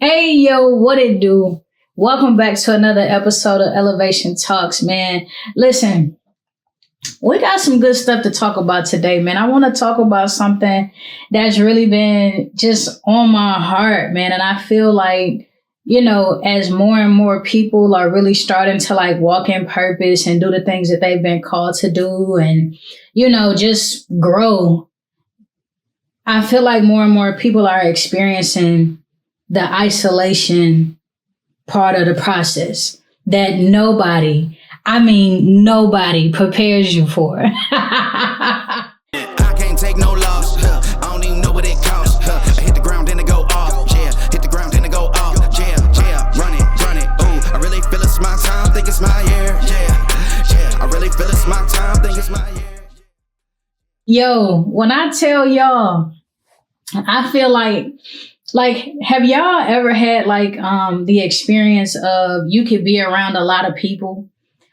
Hey, yo, what it do? Welcome back to another episode of Elevation Talks, man. Listen, we got some good stuff to talk about today, man. I want to talk about something that's really been just on my heart, man. And I feel like, as more and more people are really starting to like walk in purpose and do the things that they've been called to do and, just grow. I feel like more and more people are experiencing the isolation part of the process that nobody prepares you for. I can't take no loss. I don't even know what it costs. I hit the ground and it go off. Yeah, hit the ground and it go off. Yeah, run it. Ooh, I really feel it's my time. Think it's my year. Yeah. I really feel it's my time. Think it's my year. Yo, when I tell y'all, I feel like, have y'all ever had the experience of you could be around a lot of people,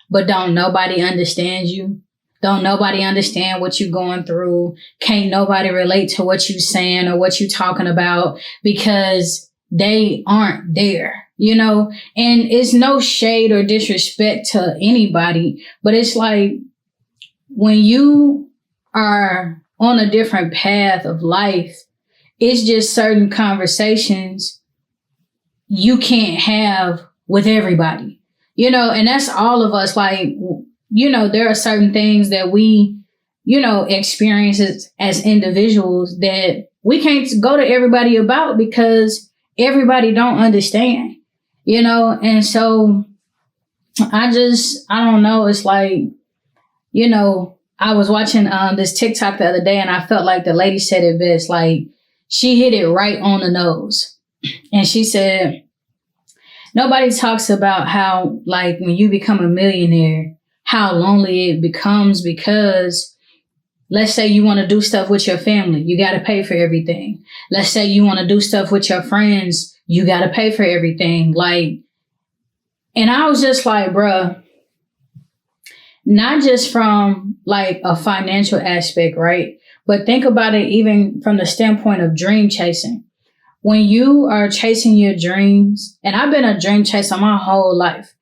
but don't nobody understand you? Don't nobody understand what you're going through? Can't nobody relate to what you're saying or what you're talking about because they aren't there, And it's no shade or disrespect to anybody, but it's like when you are on a different path of life, it's just certain conversations you can't have with everybody, and that's all of us. There are certain things that we, experience as individuals that we can't go to everybody about because everybody don't understand, and so I don't know. It's like, I was watching this TikTok the other day and I felt like the lady said it best. Like, she hit it right on the nose. And she said, nobody talks about how, like, when you become a millionaire, how lonely it becomes because let's say you want to do stuff with your family. You got to pay for everything. Let's say you want to do stuff with your friends. You got to pay for everything. And I was just like, bruh, not just from like a financial aspect, right? But think about it even from the standpoint of dream chasing. When you are chasing your dreams, and I've been a dream chaser my whole life.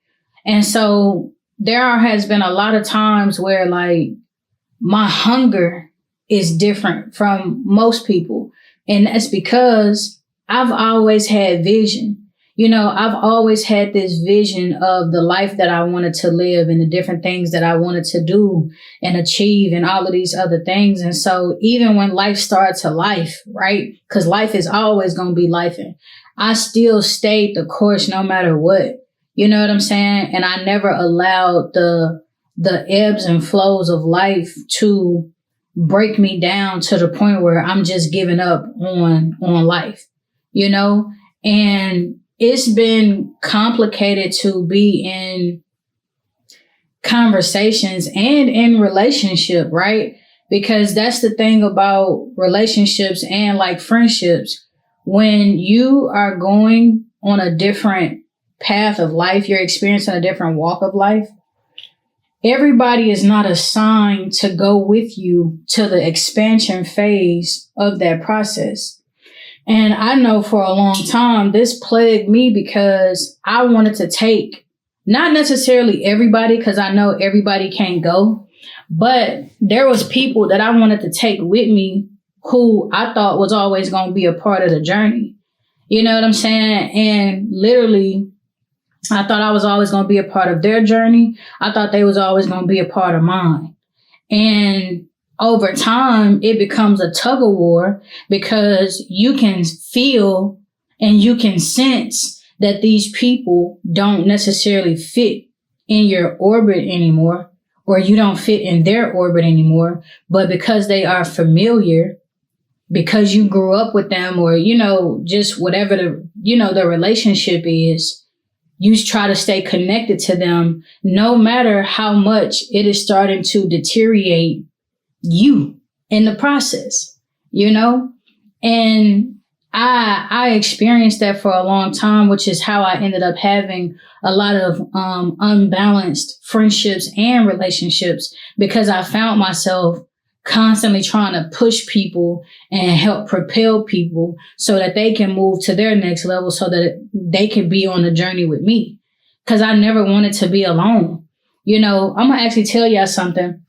And so there has been a lot of times where like my hunger is different from most people. And that's because I've always had vision. I've always had this vision of the life that I wanted to live and the different things that I wanted to do and achieve and all of these other things. And so even when life starts to life, right? Because life is always going to be lifing. I still stayed the course no matter what. You know what I'm saying? And I never allowed the ebbs and flows of life to break me down to the point where I'm just giving up on life, and it's been complicated to be in conversations and in relationship, right? Because that's the thing about relationships and like friendships. When you are going on a different path of life, you're experiencing a different walk of life. Everybody is not assigned to go with you to the expansion phase of that process. And I know for a long time, this plagued me because I wanted to take not necessarily everybody, because I know everybody can't go, but there was people that I wanted to take with me who I thought was always going to be a part of the journey. You know what I'm saying? And literally, I thought I was always going to be a part of their journey. I thought they was always going to be a part of mine. And over time, it becomes a tug of war because you can feel and you can sense that these people don't necessarily fit in your orbit anymore, or you don't fit in their orbit anymore. But because they are familiar, because you grew up with them, or, just whatever the relationship is, you try to stay connected to them no matter how much it is starting to deteriorate you in the process, and I experienced that for a long time, which is how I ended up having a lot of unbalanced friendships and relationships, because I found myself constantly trying to push people and help propel people so that they can move to their next level so that they can be on the journey with me. Because I never wanted to be alone. You know, I'm going to actually tell y'all something.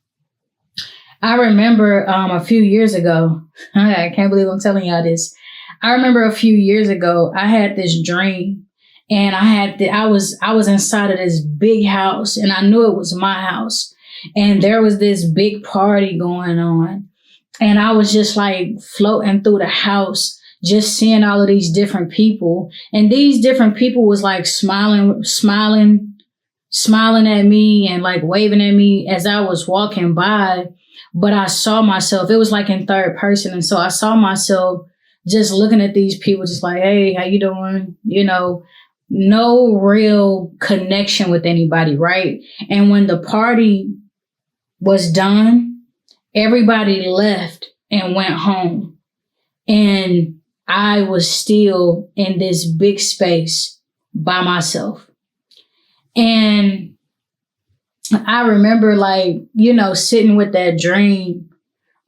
I remember a few years ago, I can't believe I'm telling y'all this. I remember a few years ago, I had this dream, and I was inside of this big house, and I knew it was my house. And there was this big party going on. And I was just like floating through the house, just seeing all of these different people. And these different people was like smiling at me and like waving at me as I was walking by. But I saw myself, it was like in third person. And so I saw myself just looking at these people, just like, hey, how you doing? You know, no real connection with anybody, right? And when the party was done, everybody left and went home. And I was still in this big space by myself. And I remember like, you know, sitting with that dream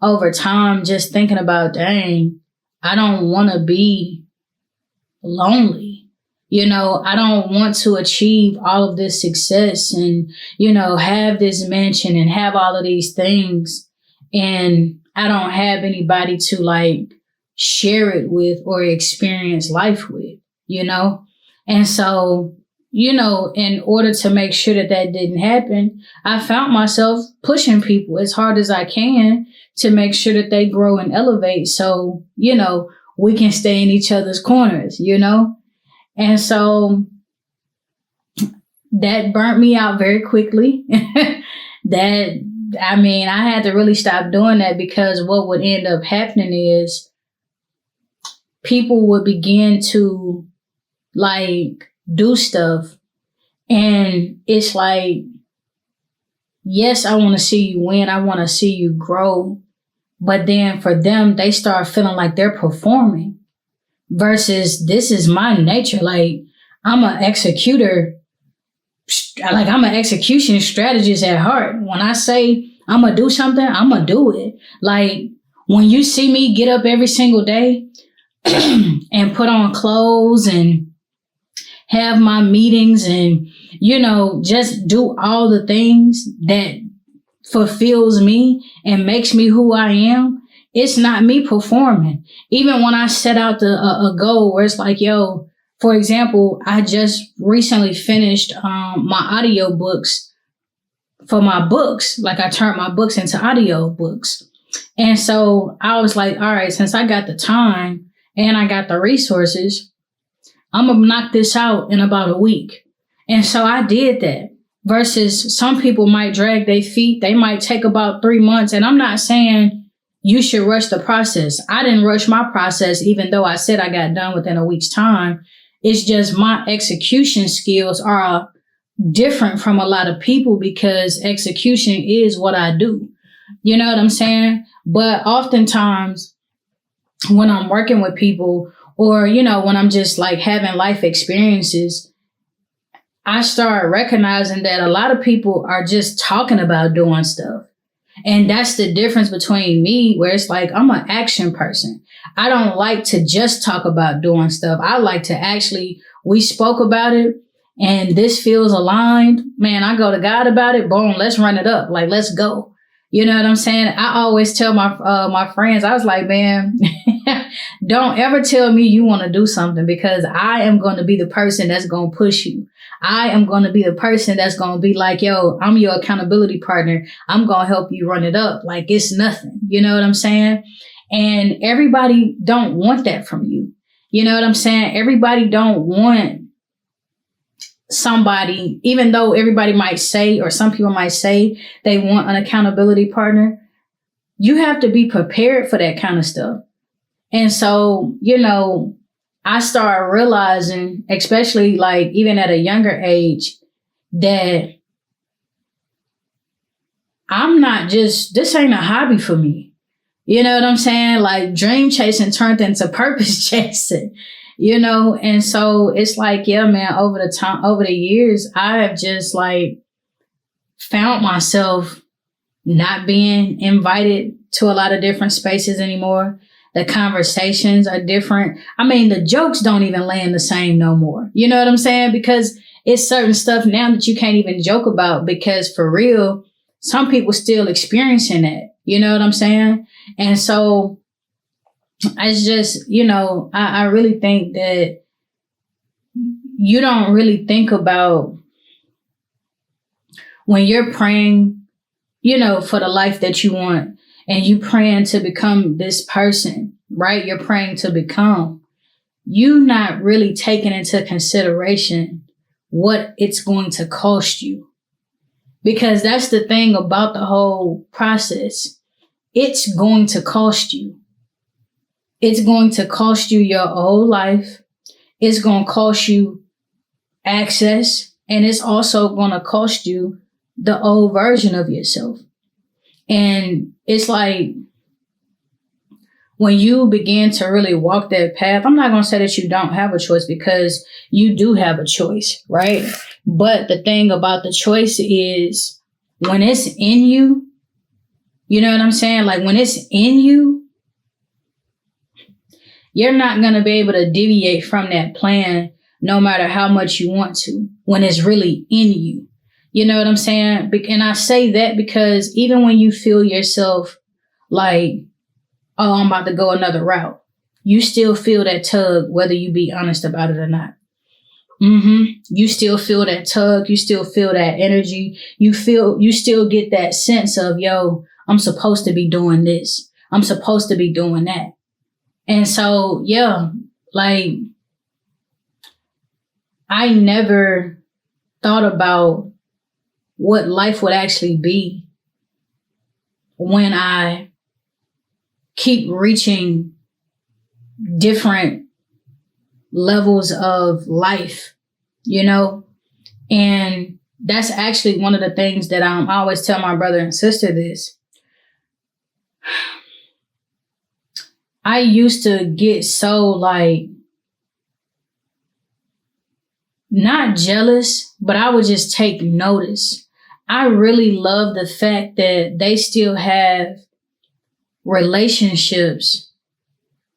over time, just thinking about, dang, I don't want to be lonely. You know, I don't want to achieve all of this success and, you know, have this mansion and have all of these things. And I don't have anybody to like share it with or experience life with, you know? And so, you know, in order to make sure that that didn't happen, I found myself pushing people as hard as I can to make sure that they grow and elevate. So, you know, we can stay in each other's corners, you know? And so that burnt me out very quickly. I had to really stop doing that, because what would end up happening is people would begin to like do stuff. And it's like, yes, I want to see you win. I want to see you grow. But then for them, they start feeling like they're performing. Versus this is my nature. Like I'm an executor. Like I'm an execution strategist at heart. When I say I'm going to do something, I'm going to do it. Like when you see me get up every single day and put on clothes and have my meetings and, you know, just do all the things that fulfills me and makes me who I am, it's not me performing. Even when I set out a goal where it's like, yo, for example, I just recently finished my audio books for my books. Like I turned my books into audio books. And so I was like, all right, since I got the time and I got the resources, I'm going to knock this out in about a week. And so I did that. Versus some people might drag their feet. They might take about 3 months. And I'm not saying you should rush the process. I didn't rush my process, even though I said I got done within a week's time. It's just my execution skills are different from a lot of people because execution is what I do. You know what I'm saying? But oftentimes when I'm working with people or, you know, when I'm just like having life experiences, I start recognizing that a lot of people are just talking about doing stuff. And that's the difference between me, where it's like, I'm an action person. I don't like to just talk about doing stuff. I like to actually, we spoke about it and this feels aligned. Man, I go to God about it. Boom, let's run it up. Like, let's go. You know what I'm saying? I always tell my friends, I was like, man, don't ever tell me you want to do something, because I am going to be the person that's going to push you. I am going to be the person that's going to be like, yo, I'm your accountability partner. I'm going to help you run it up like it's nothing. You know what I'm saying? And everybody don't want that from you. You know what I'm saying? Everybody don't want somebody, even though everybody might say, or some people might say they want an accountability partner. You have to be prepared for that kind of stuff. And so, you know, I started realizing, especially like even at a younger age, that I'm not just, this ain't a hobby for me. You know what I'm saying? Like dream chasing turned into purpose chasing, you know? And so it's like, yeah, man, over the years, I have just like found myself not being invited to a lot of different spaces anymore. The conversations are different. I mean, the jokes don't even land the same no more. You know what I'm saying? Because it's certain stuff now that you can't even joke about, because for real, some people still experiencing that. You know what I'm saying? And so it's just, I really think that you don't really think about when you're praying, for the life that you want, and you praying to become this person, right? You're praying to become. You not really taking into consideration what it's going to cost you. Because that's the thing about the whole process. It's going to cost you. It's going to cost you your whole life. It's going to cost you access. And it's also going to cost you the old version of yourself. And it's like, when you begin to really walk that path, I'm not going to say that you don't have a choice, because you do have a choice, right? But the thing about the choice is, when it's in you, you know what I'm saying? Like, when it's in you, you're not going to be able to deviate from that plan no matter how much you want to, when it's really in you. You know what I'm saying? And I say that because even when you feel yourself like, oh, I'm about to go another route, you still feel that tug, whether you be honest about it or not. You still feel that tug. You still feel that energy. You still get that sense of, yo, I'm supposed to be doing this. I'm supposed to be doing that. And so, yeah, like, I never thought about what life would actually be when I keep reaching different levels of life, and that's actually one of the things that I always tell my brother and sister this. I used to get so like, not jealous, but I would just take notice. I really love the fact that they still have relationships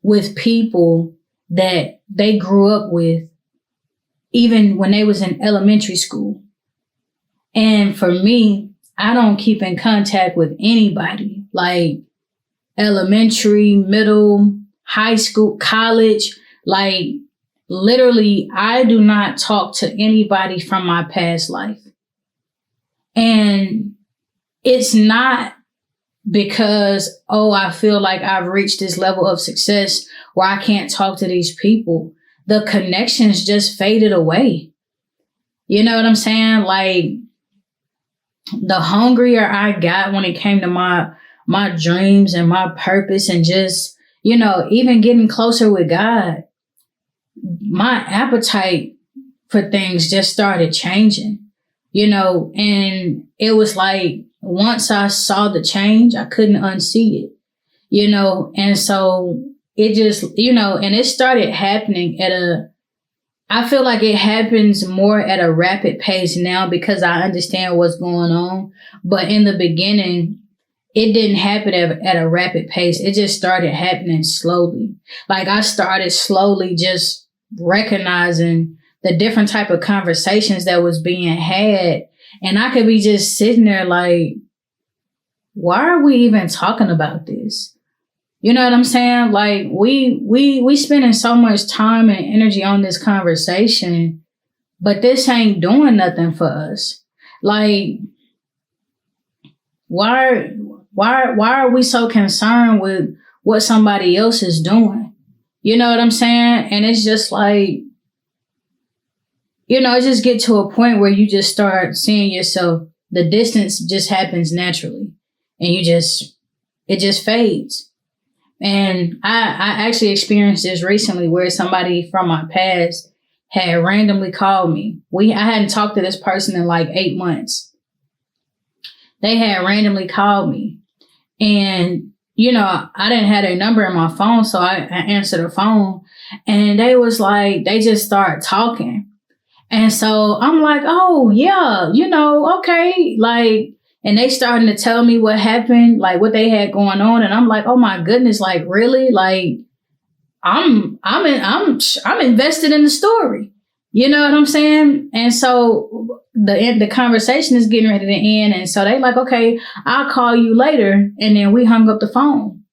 with people that they grew up with, even when they was in elementary school. And for me, I don't keep in contact with anybody, like elementary, middle, high school, college. Like, literally, I do not talk to anybody from my past life. And it's not because, oh, I feel like I've reached this level of success where I can't talk to these people. The connections just faded away. You know what I'm saying? Like, the hungrier I got when it came to my dreams and my purpose, and just, even getting closer with God, my appetite for things just started changing, and it was like, once I saw the change, I couldn't unsee it, and so it just, and it started happening I feel like it happens more at a rapid pace now because I understand what's going on. But in the beginning, it didn't happen at a rapid pace. It just started happening slowly. Like, I started slowly just recognizing the different type of conversations that was being had. And I could be just sitting there like, why are we even talking about this? You know what I'm saying? Like, we spending so much time and energy on this conversation, but this ain't doing nothing for us. Like, why are we so concerned with what somebody else is doing? You know what I'm saying? And it's just like, it just get to a point where you just start seeing yourself. The distance just happens naturally, and it just fades. And I actually experienced this recently where somebody from my past had randomly called me. I hadn't talked to this person in like 8 months. They had randomly called me, and, I didn't have their number in my phone. So I answered the phone, and they was like, they just started talking. And so I'm like, oh yeah, okay. Like, and they starting to tell me what happened, like what they had going on. And I'm like, oh my goodness, like really? Like I'm invested in the story. You know what I'm saying? And so the conversation is getting ready to end. And so they like, okay, I'll call you later. And then we hung up the phone.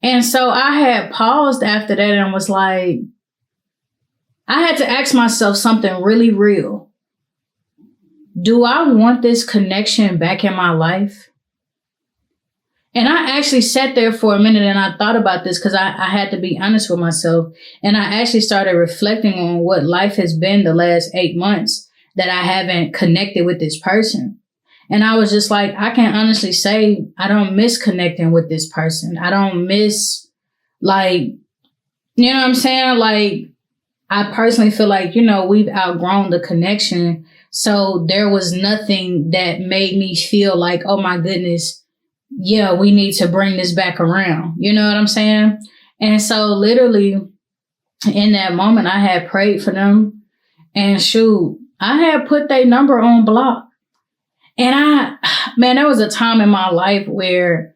And so I had paused after that and was like, I had to ask myself something really real. Do I want this connection back in my life? And I actually sat there for a minute and I thought about this because I had to be honest with myself. And I actually started reflecting on what life has been the last 8 months that I haven't connected with this person. And I was just like, I can honestly say I don't miss connecting with this person. I don't miss, like, you know what I'm saying? Like, I personally feel like, you know, we've outgrown the connection. So there was nothing that made me feel like, oh my goodness, yeah, we need to bring this back around. You know what I'm saying? And so literally in that moment, I had prayed for them and shoot, I had put their number on block. And there was a time in my life where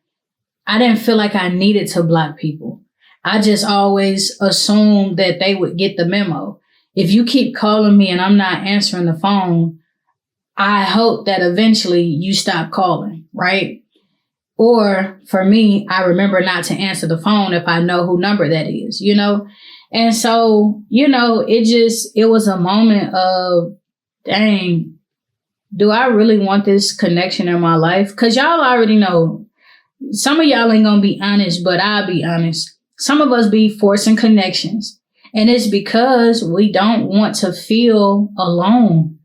I didn't feel like I needed to block people. I just always assumed that they would get the memo. If you keep calling me and I'm not answering the phone, I hope that eventually you stop calling, right? Or for me, I remember not to answer the phone if I know who number that is, you know? And so, you know, it was a moment of, dang, do I really want this connection in my life? Because y'all already know, some of y'all ain't gonna be honest, but I'll be honest. Some of us be forcing connections. And it's because we don't want to feel alone.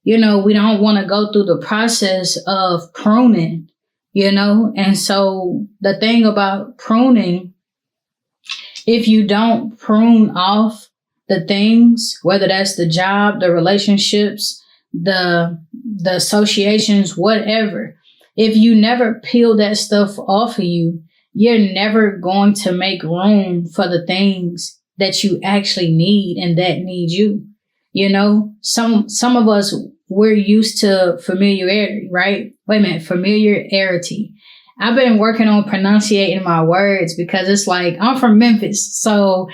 You know, we don't want to go through the process of pruning. You know, and so the thing about pruning, if you don't prune off the things, whether that's the job, the relationships, the associations, whatever, if you never peel that stuff off of you, you're never going to make room for the things that you actually need and that need you. You know, some of us, we're used to familiarity, right? Wait a minute, familiarity. I've been working on pronunciating my words because it's like, I'm from Memphis. So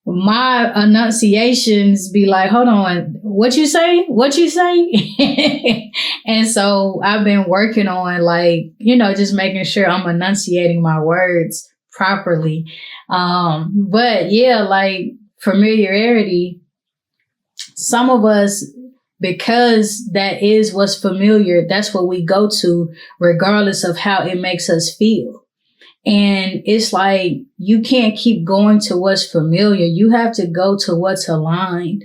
my enunciations be like, hold on, what you say? What you say? And so I've been working on, like, you know, just making sure I'm enunciating my words properly. But yeah, like familiarity, some of us, because that is what's familiar, that's what we go to, regardless of how it makes us feel. And it's like, you can't keep going to what's familiar. You have to go to what's aligned.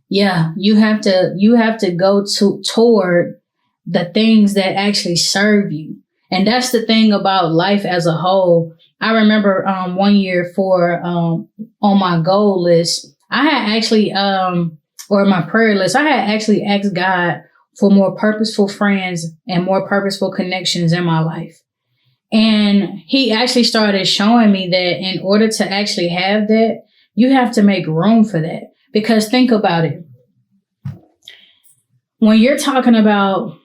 Yeah, you have to go toward the things that actually serve you. And that's the thing about life as a whole. I remember one year for on my goal list, I had actually or my prayer list, I had actually asked God for more purposeful friends and more purposeful connections in my life. And he actually started showing me that in order to actually have that, you have to make room for that. Because think about it. When you're talking about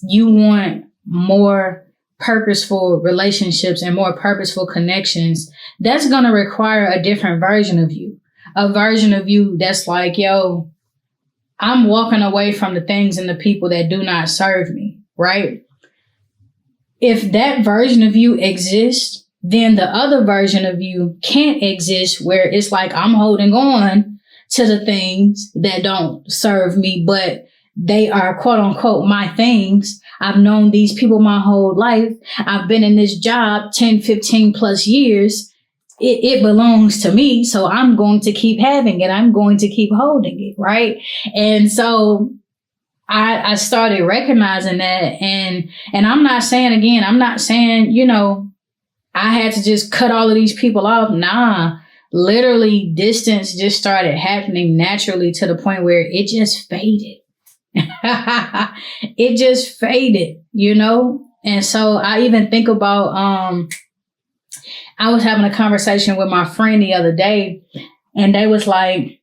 you want more purposeful relationships and more purposeful connections, that's going to require a different version of you. A version of you that's like, yo, I'm walking away from the things and the people that do not serve me, right? If that version of you exists, then the other version of you can't exist, where it's like, I'm holding on to the things that don't serve me, but they are quote unquote my things. I've known these people my whole life. I've been in this job 10, 15 plus years. It belongs to me. So I'm going to keep having it. I'm going to keep holding it. Right. And so I started recognizing that. And I'm not saying, you know, I had to just cut all of these people off. Nah, literally distance just started happening naturally to the point where it just faded. It just faded, you know? And so I even think about, I was having a conversation with my friend the other day, and they was like,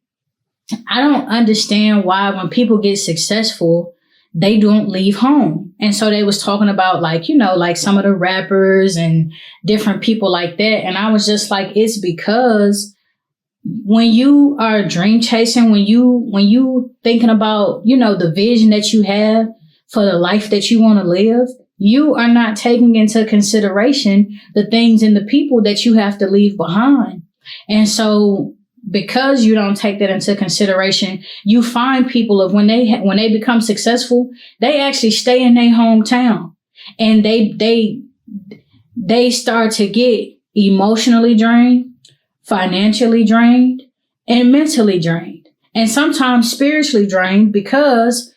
I don't understand why when people get successful, they don't leave home. And so they was talking about like, like some of the rappers and different people like that. And I was just like, it's because when you are dream chasing, when you thinking about, the vision that you have for the life that you want to live, you are not taking into consideration the things and the people that you have to leave behind. And so because you don't take that into consideration, you find people of when they become successful, they actually stay in their hometown, and they start to get emotionally drained, financially drained, and mentally drained, and sometimes spiritually drained, because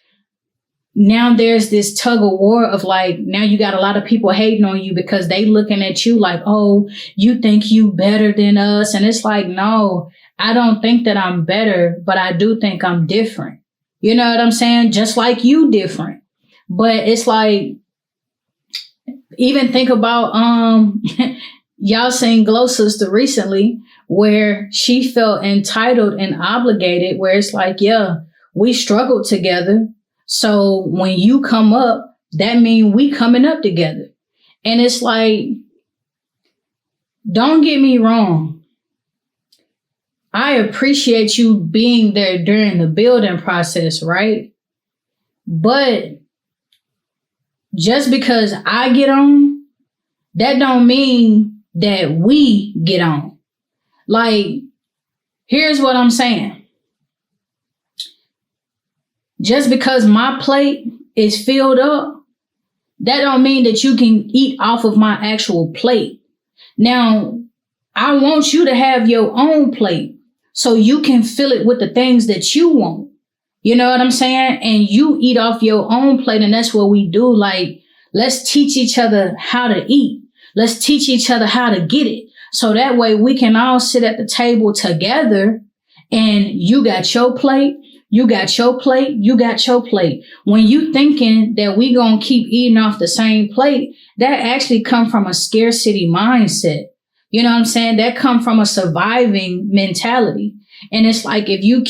now there's this tug of war of like, now you got a lot of people hating on you because they looking at you like, oh, you think you better than us. And it's like, no, I don't think that I'm better, but I do think I'm different. You know what I'm saying? Just like you different. But it's like, even think about, y'all seen Glow Sister recently, where she felt entitled and obligated, where it's like, yeah, we struggled together. So when you come up, that means we coming up together. And it's like, don't get me wrong. I appreciate you being there during the building process, right? But just because I get on, that don't mean that we get on. Like, here's what I'm saying. Just because my plate is filled up, that don't mean that you can eat off of my actual plate. Now, I want you to have your own plate so you can fill it with the things that you want. You know what I'm saying? And you eat off your own plate, and that's what we do. Like, let's teach each other how to eat. Let's teach each other how to get it. So that way we can all sit at the table together, and you got your plate. You got your plate, you got your plate. When you thinking that we gonna keep eating off the same plate, that actually come from a scarcity mindset. You know what I'm saying? That come from a surviving mentality. And it's like, if you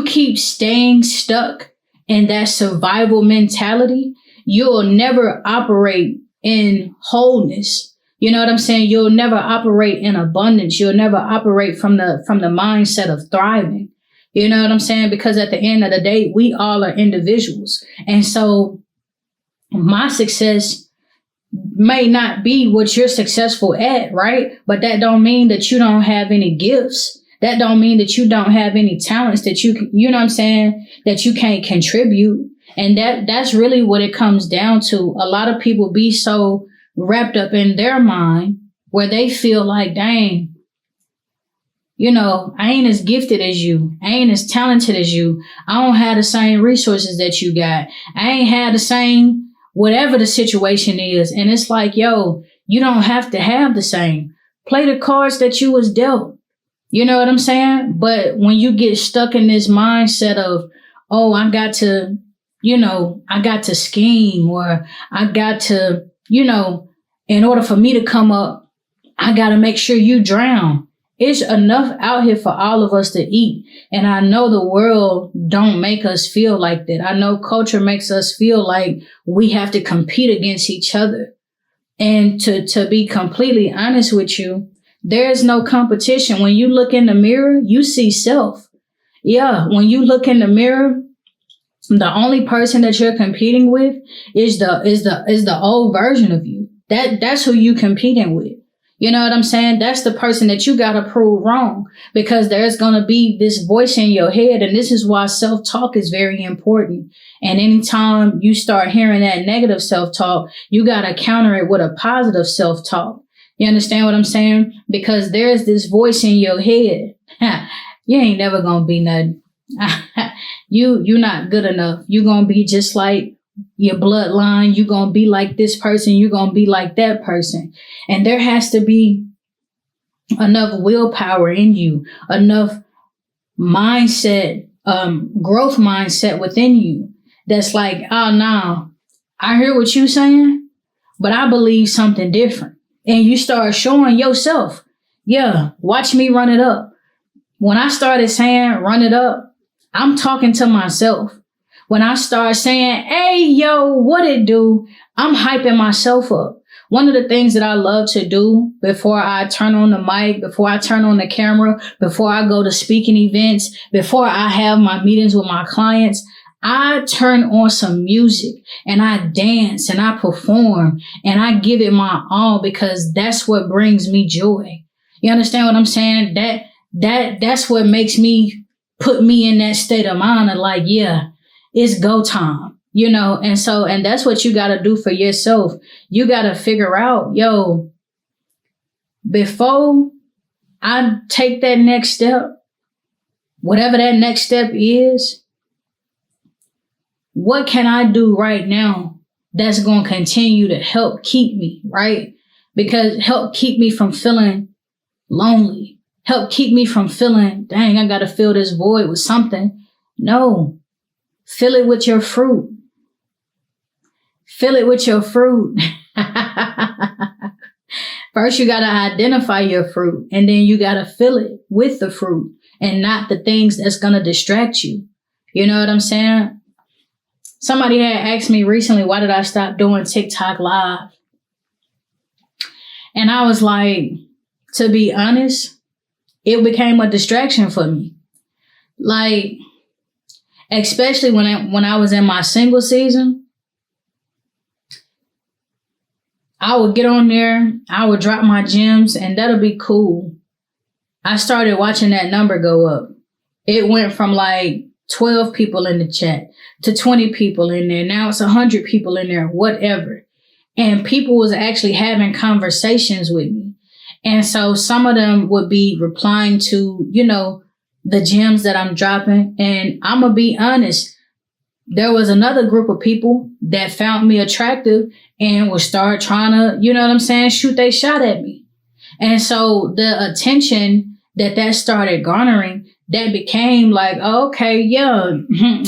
keep staying stuck in that survival mentality, you'll never operate in wholeness. You know what I'm saying? You'll never operate in abundance. You'll never operate from the mindset of thriving. You know what I'm saying? Because at the end of the day, we all are individuals. And so my success may not be what you're successful at, right? But that don't mean that you don't have any gifts. That don't mean that you don't have any talents that you know what I'm saying, that you can't contribute. And that's really what it comes down to. A lot of people be so wrapped up in their mind where they feel like, dang, I ain't as gifted as you. I ain't as talented as you. I don't have the same resources that you got. I ain't had the same, whatever the situation is. And it's like, yo, you don't have to have the same. Play the cards that you was dealt. You know what I'm saying? But when you get stuck in this mindset of, oh, I got to scheme, or I got to, in order for me to come up, I got to make sure you drown. It's enough out here for all of us to eat. And I know the world don't make us feel like that. I know culture makes us feel like we have to compete against each other. And to be completely honest with you, there's no competition. When you look in the mirror, you see self. Yeah, when you look in the mirror, the only person that you're competing with is the old version of you. That's who you competing with. You know what I'm saying? That's the person that you got to prove wrong, because there's going to be this voice in your head. And this is why self-talk is very important. And anytime you start hearing that negative self-talk, you got to counter it with a positive self-talk. You understand what I'm saying? Because there's this voice in your head. You ain't never going to be nothing. You're not good enough. You're going to be just like your bloodline. You're going to be like this person. You're going to be like that person. And there has to be enough willpower in you, enough mindset, growth mindset within you. That's like, oh, no, I hear what you're saying, but I believe something different. And you start showing yourself, yeah, watch me run it up. When I started saying run it up, I'm talking to myself. When I start saying, hey, yo, what it do? I'm hyping myself up. One of the things that I love to do before I turn on the mic, before I turn on the camera, before I go to speaking events, before I have my meetings with my clients, I turn on some music and I dance and I perform and I give it my all because that's what brings me joy. You understand what I'm saying? That's what makes me put me in that state of mind of like, yeah, it's go time. And that's what you got to do for yourself. You got to figure out, yo, before I take that next step, whatever that next step is, what can I do right now that's going to continue to help keep me, right? Because help keep me from feeling lonely, help keep me from feeling, dang, I got to fill this void with something. No, fill it with your fruit. Fill it with your fruit. First, you got to identify your fruit, and then you got to fill it with the fruit and not the things that's going to distract you. You know what I'm saying? Somebody had asked me recently, why did I stop doing TikTok live? And I was like, to be honest, it became a distraction for me. Like, especially when I was in my single season, I would get on there, I would drop my gems, and that'll be cool. I started watching that number go up. It went from like 12 people in the chat to 20 people in there. Now it's 100 people in there, whatever. And people was actually having conversations with me. And so some of them would be replying to, the gems that I'm dropping. And I'm going to be honest. There was another group of people that found me attractive and would start trying to, shoot they shot at me. And so the attention that started garnering, that became like, oh, okay, yeah,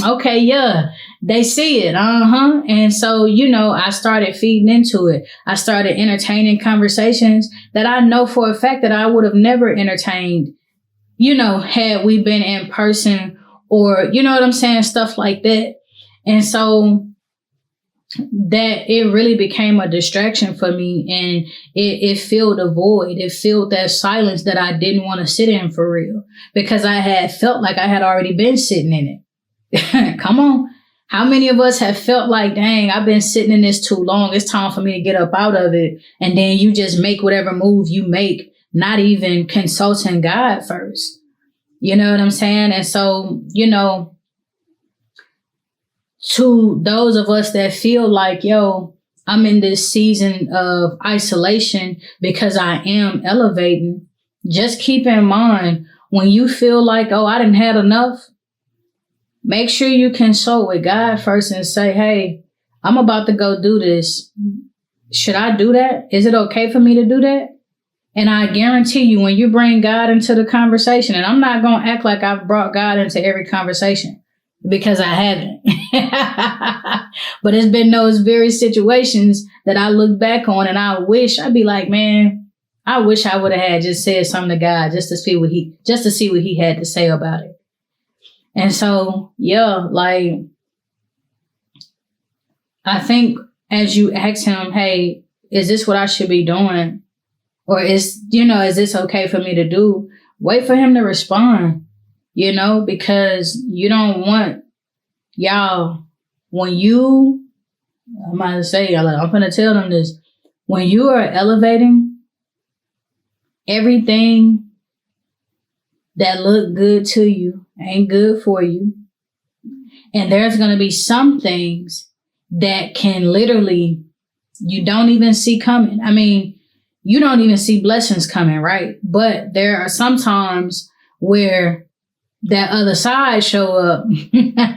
okay, yeah, they see it, And so, I started feeding into it. I started entertaining conversations that I know for a fact that I would have never entertained, had we been in person or, stuff like that. And so that it really became a distraction for me, and it filled a void. It filled that silence that I didn't want to sit in for real, because I had felt like I had already been sitting in it. Come on. How many of us have felt like, dang, I've been sitting in this too long. It's time for me to get up out of it. And then you just make whatever move you make, not even consulting God first. You know what I'm saying? And so, to those of us that feel like, yo, I'm in this season of isolation because I am elevating, just keep in mind, when you feel like, oh, I didn't have enough, make sure you consult with God first and say, hey, I'm about to go do this. Should I do that? Is it okay for me to do that? And I guarantee you, when you bring God into the conversation, and I'm not going to act like I've brought God into every conversation, because I haven't. But it's been those very situations that I look back on and I'd be like, man, I wish I would have had just said something to God just to see what he had to say about it. And so, yeah, like, I think as you ask him, hey, is this what I should be doing? Or is this okay for me to do? Wait for him to respond. Because you don't want y'all, when you, I'm going to tell them this, when you are elevating, everything that look good to you ain't good for you. And there's going to be some things that can literally, you don't even see coming. I mean, you don't even see blessings coming, right? But there are some times where that other side show up and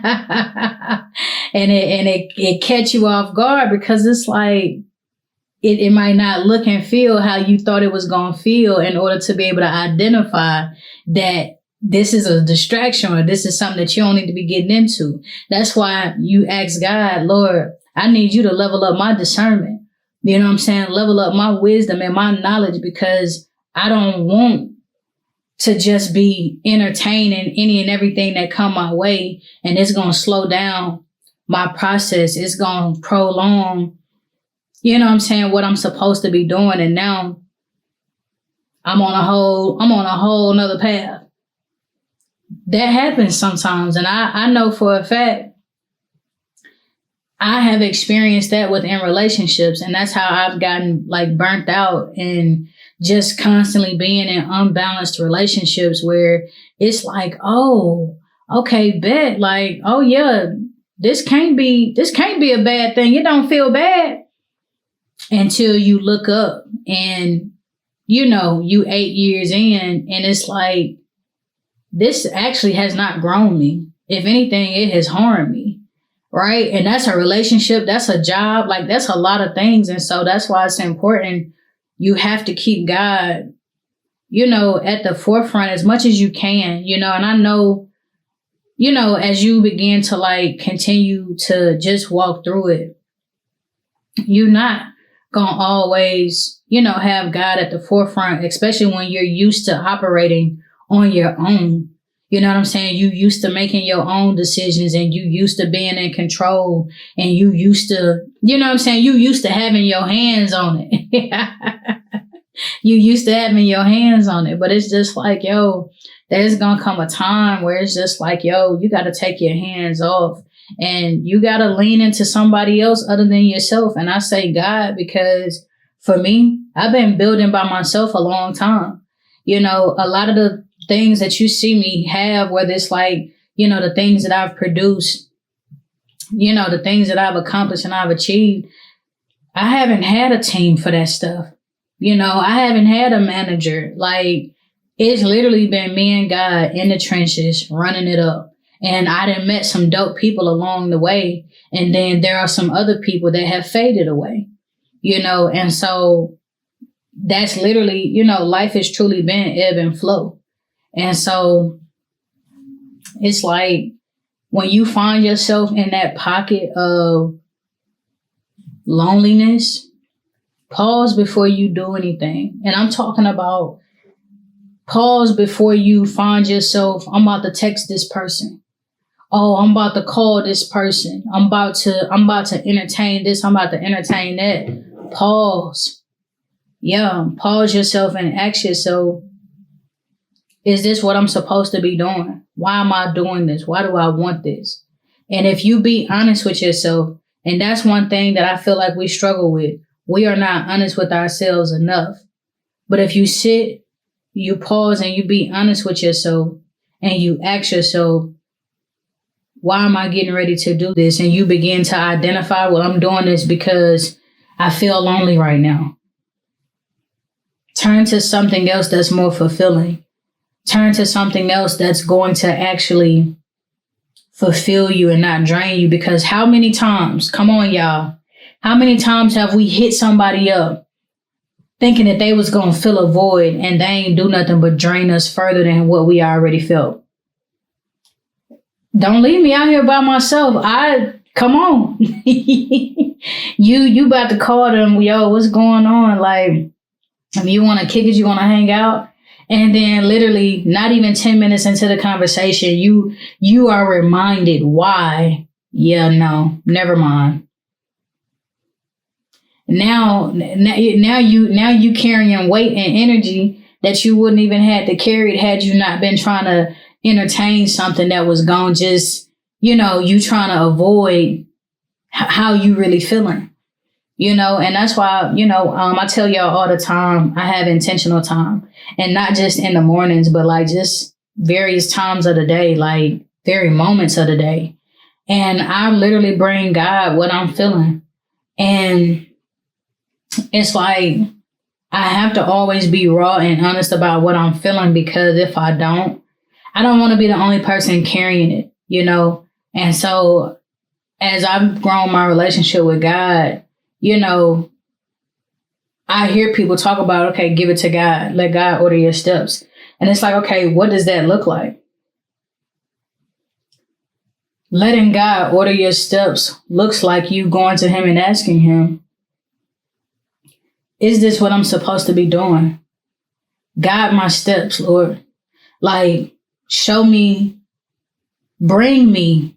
it catch you off guard, because it's like it might not look and feel how you thought it was going to feel, in order to be able to identify that this is a distraction or this is something that you don't need to be getting into. That's why you ask God, Lord, I need you to level up my discernment. You know what I'm saying? Level up my wisdom and my knowledge, because I don't want to just be entertaining any and everything that come my way, and it's going to slow down my process. It's going to prolong, you know what I'm saying, what I'm supposed to be doing. And now I'm on a whole nother path. That happens sometimes. And I know for a fact, I have experienced that within relationships. And that's how I've gotten like burnt out and just constantly being in unbalanced relationships where it's like, oh, okay, bet. Like, oh yeah, this can't be a bad thing. It don't feel bad until you look up and, you know, you 8 years in and it's like, this actually has not grown me. If anything, it has harmed me. Right. And that's a relationship. That's a job. Like that's a lot of things. And so that's why it's important. You have to keep God, you know, at the forefront as much as you can, you know, and I know, you know, as you begin to like continue to just walk through it, you're not going to always, you know, have God at the forefront, especially when you're used to operating on your own. You know what I'm saying? You used to making your own decisions and you used to being in control and you used to, you know what I'm saying? You used to having your hands on it. You used to having your hands on it, but it's just like, yo, there's going to come a time where it's just like, yo, you got to take your hands off and you got to lean into somebody else other than yourself. And I say God, because for me, I've been building by myself a long time. You know, a lot of the things that you see me have, whether it's like, you know, the things that I've produced, you know, the things that I've accomplished and I've achieved, I haven't had a team for that stuff. You know, I haven't had a manager. Like, it's literally been me and God in the trenches running it up. And I done met some dope people along the way. And then there are some other people that have faded away, you know, and so that's literally, you know, life has truly been ebb and flow. And so it's like when you find yourself in that pocket of loneliness, pause before you do anything. And I'm talking about pause before you find yourself, I'm about to text this person. Oh, I'm about to call this person. I'm about to entertain this. I'm about to entertain that. Pause. Yeah, pause yourself and ask yourself, is this what I'm supposed to be doing? Why am I doing this? Why do I want this? And if you be honest with yourself, and that's one thing that I feel like we struggle with, we are not honest with ourselves enough. But if you sit, you pause and you be honest with yourself and you ask yourself, why am I getting ready to do this? And you begin to identify, well, I'm doing this because I feel lonely right now. Turn to something else that's more fulfilling. Turn to something else that's going to actually fulfill you and not drain you. Because how many times, come on, y'all, how many times have we hit somebody up thinking that they was going to fill a void and they ain't do nothing but drain us further than what we already felt? Don't leave me out here by myself. Come on. You about to call them, yo, what's going on? Like, if you want to kick it, you want to hang out. And then literally not even 10 minutes into the conversation, you are reminded why. Yeah, no, never mind. Now you carrying weight and energy that you wouldn't even had to carry had you not been trying to entertain something that was going just, you know, you trying to avoid how you really feeling. You know, and that's why, you know, I tell y'all all the time, I have intentional time, and not just in the mornings, but like just various times of the day, like very moments of the day. And I literally bring God what I'm feeling. And it's like, I have to always be raw and honest about what I'm feeling, because if I don't want to be the only person carrying it, you know? And so as I've grown my relationship with God, you know, I hear people talk about, okay, give it to God. Let God order your steps. And it's like, okay, what does that look like? Letting God order your steps looks like you going to him and asking him, is this what I'm supposed to be doing? Guide my steps, Lord. Like, show me, bring me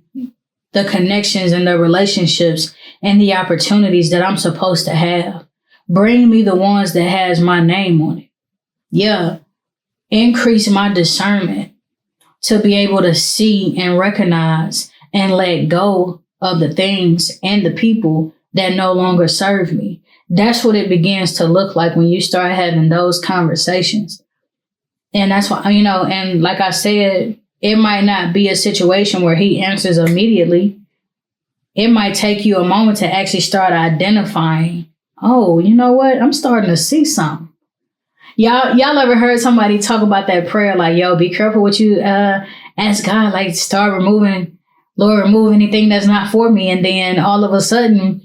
the connections and the relationships and the opportunities that I'm supposed to have. Bring me the ones that has my name on it. Yeah. Increase my discernment to be able to see and recognize and let go of the things and the people that no longer serve me. That's what it begins to look like when you start having those conversations. And that's why, and like I said, it might not be a situation where he answers immediately. It might take you a moment to actually start identifying, oh, you know what? I'm starting to see something. Y'all ever heard somebody talk about that prayer? Like, yo, be careful what you ask God, like start removing, Lord, remove anything that's not for me. And then all of a sudden,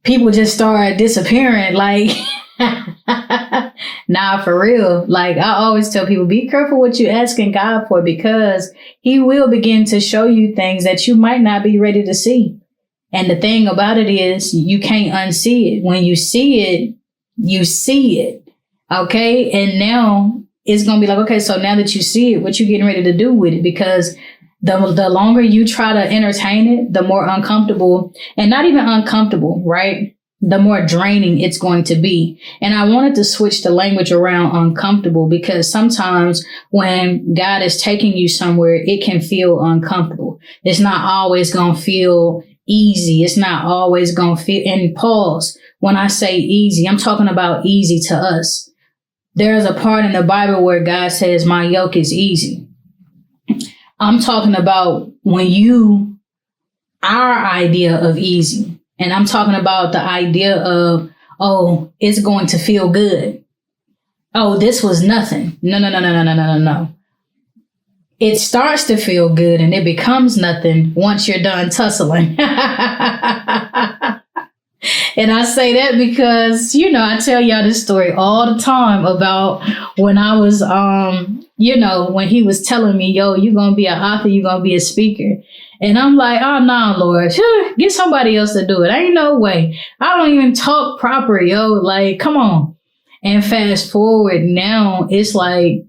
people just start disappearing. Like, nah, for real. Like I always tell people, be careful what you're asking God for, because he will begin to show you things that you might not be ready to see. And the thing about it is you can't unsee it. When you see it, you see it. Okay. And now it's going to be like, okay, so now that you see it, what you getting ready to do with it? Because the longer you try to entertain it, the more uncomfortable, and not even uncomfortable, right? The more draining it's going to be. And I wanted to switch the language around uncomfortable, because sometimes when God is taking you somewhere, it can feel uncomfortable. It's not always going to feel easy. It's not always going to feel, and pause. When I say easy, I'm talking about easy to us. There's a part in the Bible where God says, my yoke is easy. I'm talking about our idea of easy. And I'm talking about the idea of, oh, it's going to feel good. Oh, this was nothing. No. It starts to feel good and it becomes nothing once you're done tussling. And I say that because, I tell y'all this story all the time about when I was, when he was telling me, yo, you're going to be an author, you're going to be a speaker. And I'm like, oh, no, Lord, get somebody else to do it. Ain't no way. I don't even talk proper, yo. Like, come on. And fast forward now, it's like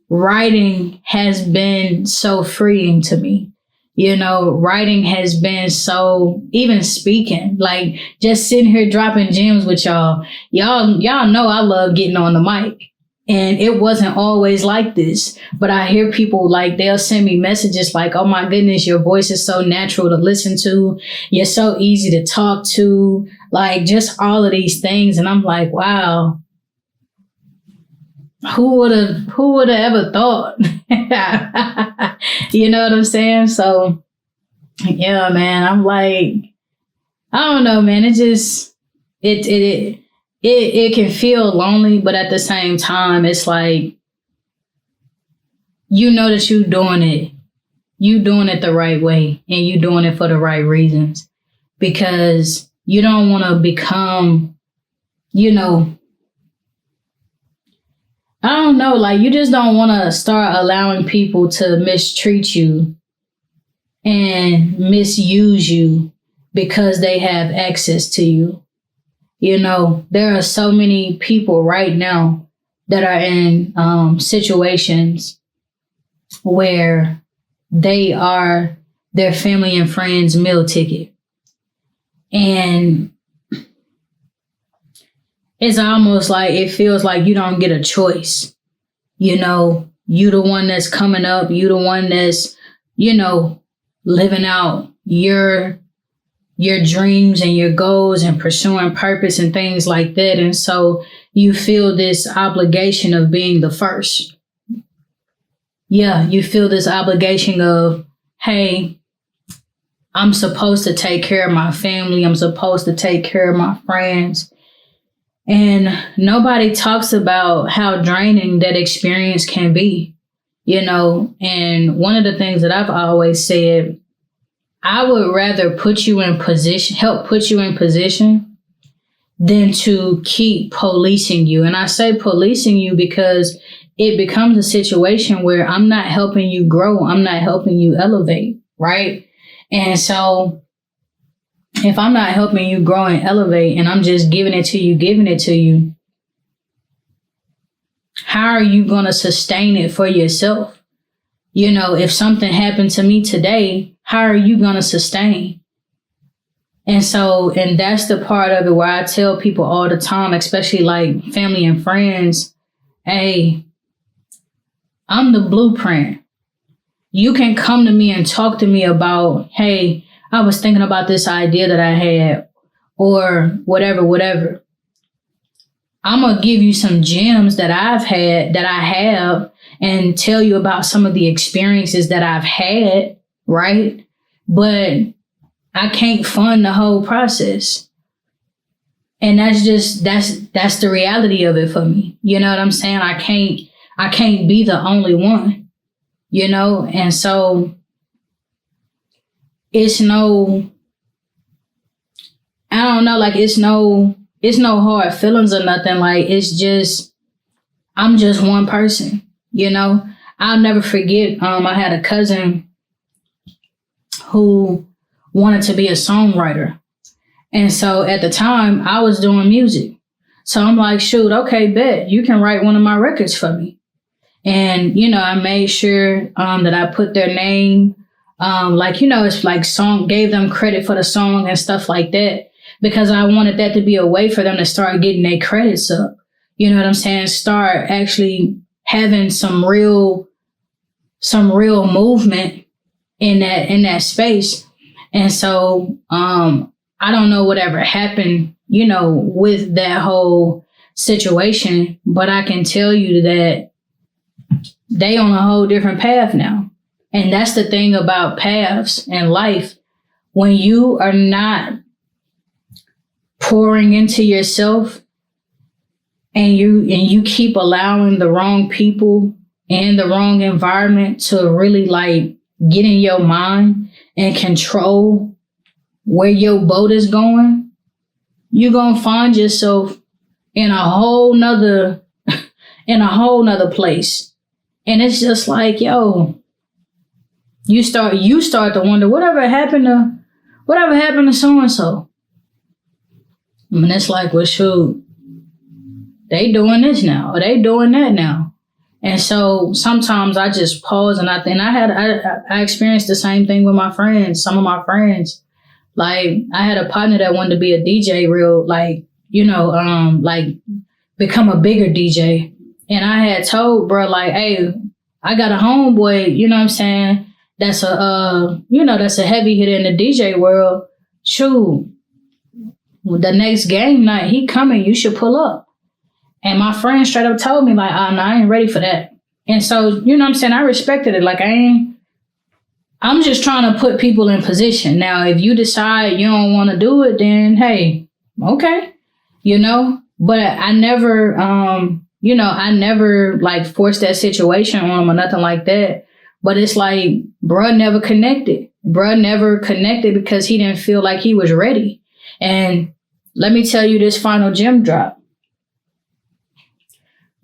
writing has been so freeing to me. Writing has been so, even speaking, like just sitting here dropping gems with y'all. Y'all know I love getting on the mic. And it wasn't always like this. But I hear people like, they'll send me messages like, oh my goodness, your voice is so natural to listen to. You're so easy to talk to. Like just all of these things. And I'm like, wow. Who would have ever thought? You know what I'm saying? So, yeah, man, I'm like, I don't know, man. It just, it can feel lonely, but at the same time, it's like, that you're doing it. You doing it the right way, and you doing it for the right reasons, because you don't want to become, I don't know, like you just don't want to start allowing people to mistreat you and misuse you because they have access to you. There are so many people right now that are in situations where they are their family and friends' meal ticket. And it's almost like it feels like you don't get a choice. You the one that's coming up. You the one that's, living out your dreams and your goals and pursuing purpose and things like that. And so you feel this obligation of being the first. Yeah, you feel this obligation of, hey, I'm supposed to take care of my family. I'm supposed to take care of my friends. And nobody talks about how draining that experience can be, and one of the things that I've always said, I would rather help put you in position than to keep policing you. And I say policing you because it becomes a situation where I'm not helping you grow. I'm not helping you elevate. Right. And so if I'm not helping you grow and elevate and I'm just giving it to you, how are you going to sustain it for yourself? If something happened to me today, how are you going to sustain? And that's the part of it where I tell people all the time, especially like family and friends, hey, I'm the blueprint. You can come to me and talk to me about, hey, I was thinking about this idea that I had, or whatever. I'm going to give you some gems that I have, and tell you about some of the experiences that I've had, right? But I can't fund the whole process. And that's the reality of it for me. You know what I'm saying? I can't be the only one, you know? And so it's no hard feelings or nothing. Like, it's just, I'm just one person, you know? I'll never forget, I had a cousin who wanted to be a songwriter. And so at the time I was doing music. So I'm like, shoot, okay, bet you can write one of my records for me. And, you know, I made sure that I put their name, it's like gave them credit for the song and stuff like that, because I wanted that to be a way for them to start getting their credits up. You know what I'm saying? Start actually having some real movement in that space. And so I don't know whatever happened, you know, with that whole situation, but I can tell you that they on a whole different path now. And that's the thing about paths in life. When you are not pouring into yourself and you keep allowing the wrong people and the wrong environment to really like get in your mind and control where your boat is going, you're going to find yourself in a whole nother place. And it's just like, yo, you start to wonder, whatever happened to so-and-so? I mean, it's like, well, shoot, they doing this now, or they doing that now. And so sometimes I just pause and I experienced the same thing with my friends, some of my friends. Like, I had a partner that wanted to be a DJ become a bigger DJ. And I had told bro, like, hey, I got a homeboy, you know what I'm saying, that's a heavy hitter in the DJ world. Shoot, the next game night, he coming, you should pull up. And my friend straight up told me, like, oh, no, I ain't ready for that. And so, you know what I'm saying, I respected it. Like, I'm just trying to put people in position. Now, if you decide you don't want to do it, then, hey, okay, you know. But I never, like forced that situation on him or nothing like that. But it's like, bruh never connected. Bruh never connected because he didn't feel like he was ready. And let me tell you this final gem drop.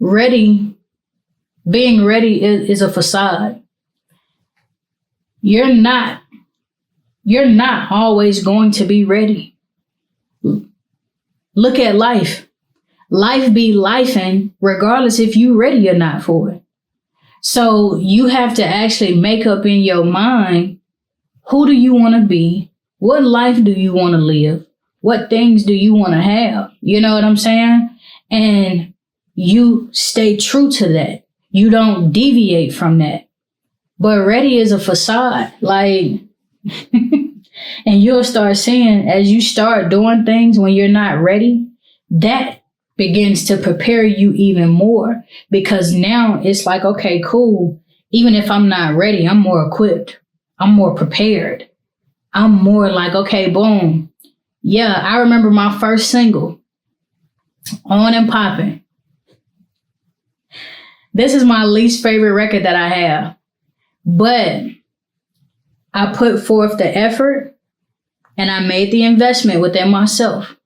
Being ready is a facade. You're not always going to be ready. Look at life. Life be lifing regardless if you ready or not for it. So you have to actually make up in your mind, who do you want to be? What life do you want to live? What things do you want to have? You know what I'm saying? And you stay true to that. You don't deviate from that. But ready is a facade. Like, and you'll start seeing, as you start doing things when you're not ready, that begins to prepare you even more, because now it's like, okay, cool. Even if I'm not ready, I'm more equipped. I'm more prepared. I'm more like, okay, boom. Yeah, I remember my first single, On and Poppin'. This is my least favorite record that I have, but I put forth the effort and I made the investment within myself.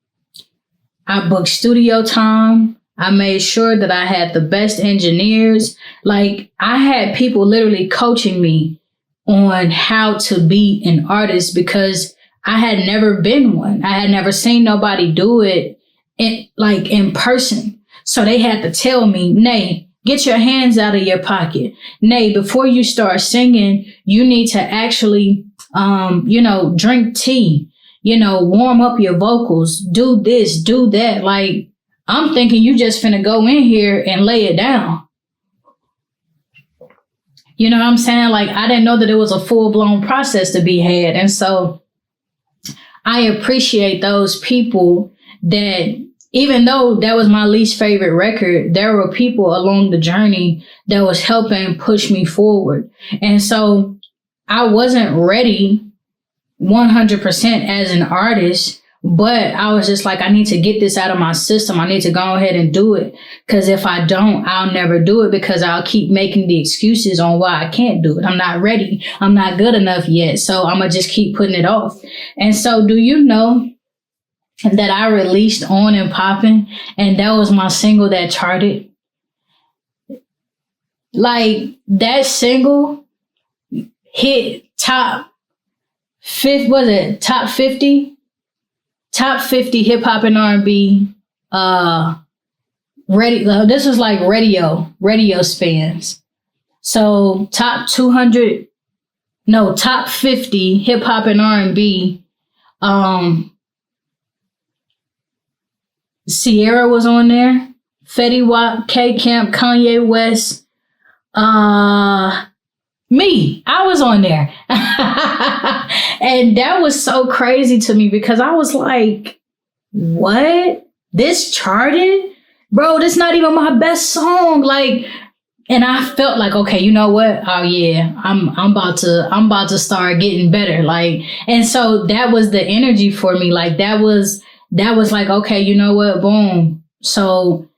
I booked studio time. I made sure that I had the best engineers. Like, I had people literally coaching me on how to be an artist, because I had never been one. I had never seen nobody do it in person. So they had to tell me, Naye, get your hands out of your pocket. Naye, before you start singing, you need to actually drink tea, warm up your vocals, do this, do that. Like, I'm thinking you just finna go in here and lay it down. You know what I'm saying? Like, I didn't know that it was a full-blown process to be had. And so I appreciate those people that, even though that was my least favorite record, there were people along the journey that was helping push me forward. And so I wasn't ready 100% as an artist, but I was just like, I need to get this out of my system. I need to go ahead and do it. Because if I don't, I'll never do it, because I'll keep making the excuses on why I can't do it. I'm not ready. I'm not good enough yet. So I'm going to just keep putting it off. And so do you know that I released On and Poppin', and that was my single that charted? Like, that single hit top 50 hip hop and R&B this was like radio spans. So top 50 hip hop and R&B. Sierra was on there, Fetty Wap, K Camp, Kanye West, me, I was on there. And that was so crazy to me, because I was like, what? This charted? Bro, this not even my best song. Like, and I felt like, okay, you know what? Oh yeah, I'm about to start getting better. Like, and so that was the energy for me. Like, that was like, okay, you know what? Boom. So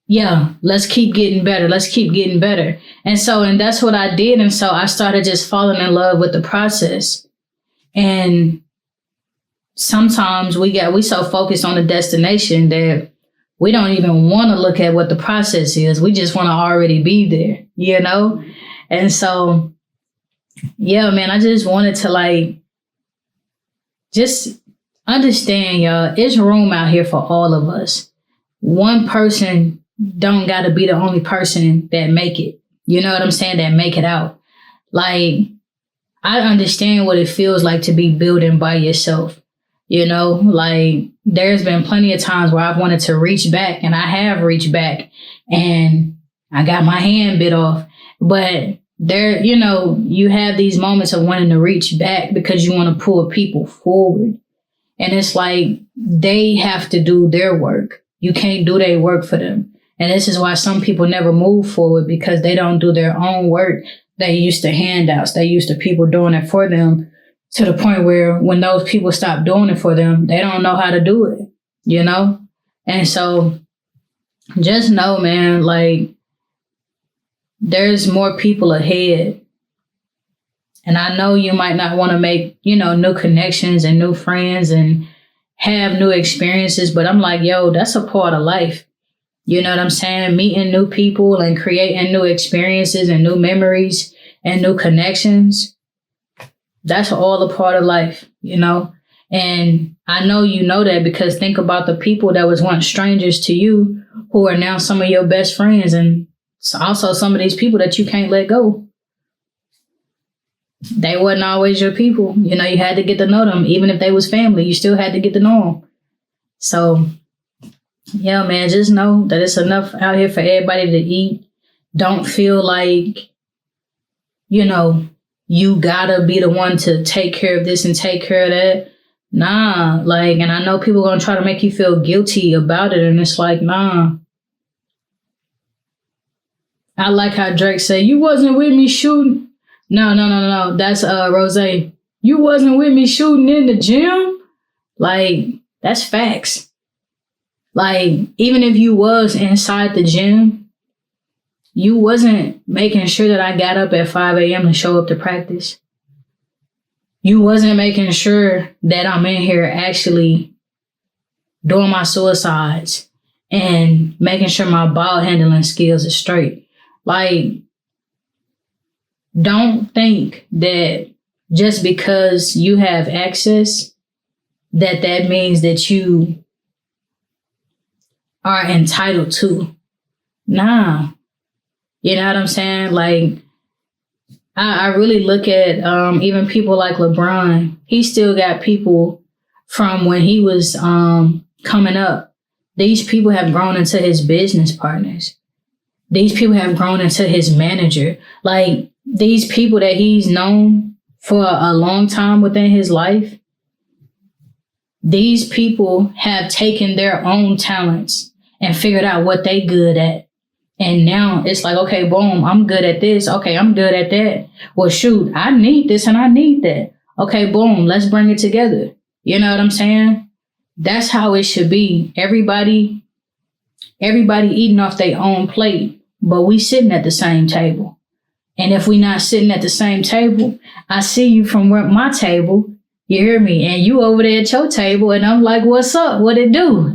yeah, let's keep getting better. Let's keep getting better. And that's what I did. And so I started just falling in love with the process. And sometimes we so focused on the destination that we don't even want to look at what the process is. We just want to already be there, And so, yeah, man, I just wanted to like, just understand, y'all, it's room out here for all of us. One person don't got to be the only person that make it. You know what I'm saying? That make it out. Like, I understand what it feels like to be building by yourself. Like, there's been plenty of times where I've wanted to reach back, and I have reached back, and I got my hand bit off. But there, you have these moments of wanting to reach back because you want to pull people forward. And it's like, they have to do their work. You can't do their work for them. And this is why some people never move forward, because they don't do their own work. They used to handouts. They used to people doing it for them, to the point where when those people stop doing it for them, they don't know how to do it, And so just know, man, like, there's more people ahead. And I know you might not want to make, new connections and new friends and have new experiences, but I'm like, yo, that's a part of life. You know what I'm saying? Meeting new people and creating new experiences and new memories and new connections. That's all a part of life, And I know you know that, because think about the people that was once strangers to you who are now some of your best friends, and also some of these people that you can't let go. They wasn't always your people. You had to get to know them. Even if they was family, you still had to get to know them. So, yeah, man, just know that it's enough out here for everybody to eat. Don't feel like, you gotta be the one to take care of this and take care of that. Nah, like, and I know people are gonna try to make you feel guilty about it, and it's like, nah. I like how Drake said, you wasn't with me shooting. No. That's Rose. You wasn't with me shooting in the gym? Like, that's facts. Like, even if you was inside the gym, you wasn't making sure that I got up at 5 a.m. to show up to practice. You wasn't making sure that I'm in here actually doing my suicides and making sure my ball handling skills are straight. Like, don't think that just because you have access, that means that you are entitled to. Nah. You know what I'm saying? Like, I really look at even people like LeBron. He still got people from when he was coming up. These people have grown into his business partners. These people have grown into his manager. Like these people that he's known for a long time within his life, these people have taken their own talents and figured out what they good at. And now it's like, okay, boom, I'm good at this. Okay, I'm good at that. Well, shoot, I need this and I need that. Okay, boom, let's bring it together. You know what I'm saying? That's how it should be. Everybody eating off their own plate, but we sitting at the same table. And if we not sitting at the same table, I see you from my table, you hear me, and you over there at your table, and I'm like, what's up? What it do?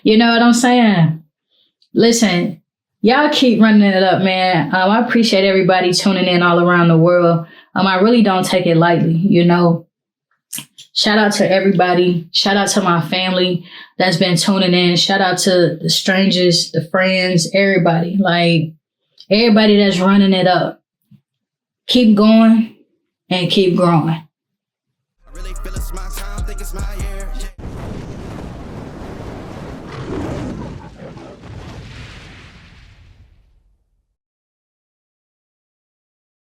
You know what I'm saying? Listen, y'all keep running it up, man. I appreciate everybody tuning in all around the world. I really don't take it lightly, you know. Shout out to everybody. Shout out to my family that's been tuning in. Shout out to the strangers, the friends, everybody. Like, everybody that's running it up. Keep going and keep growing. I really feel it's my time, think it's my year.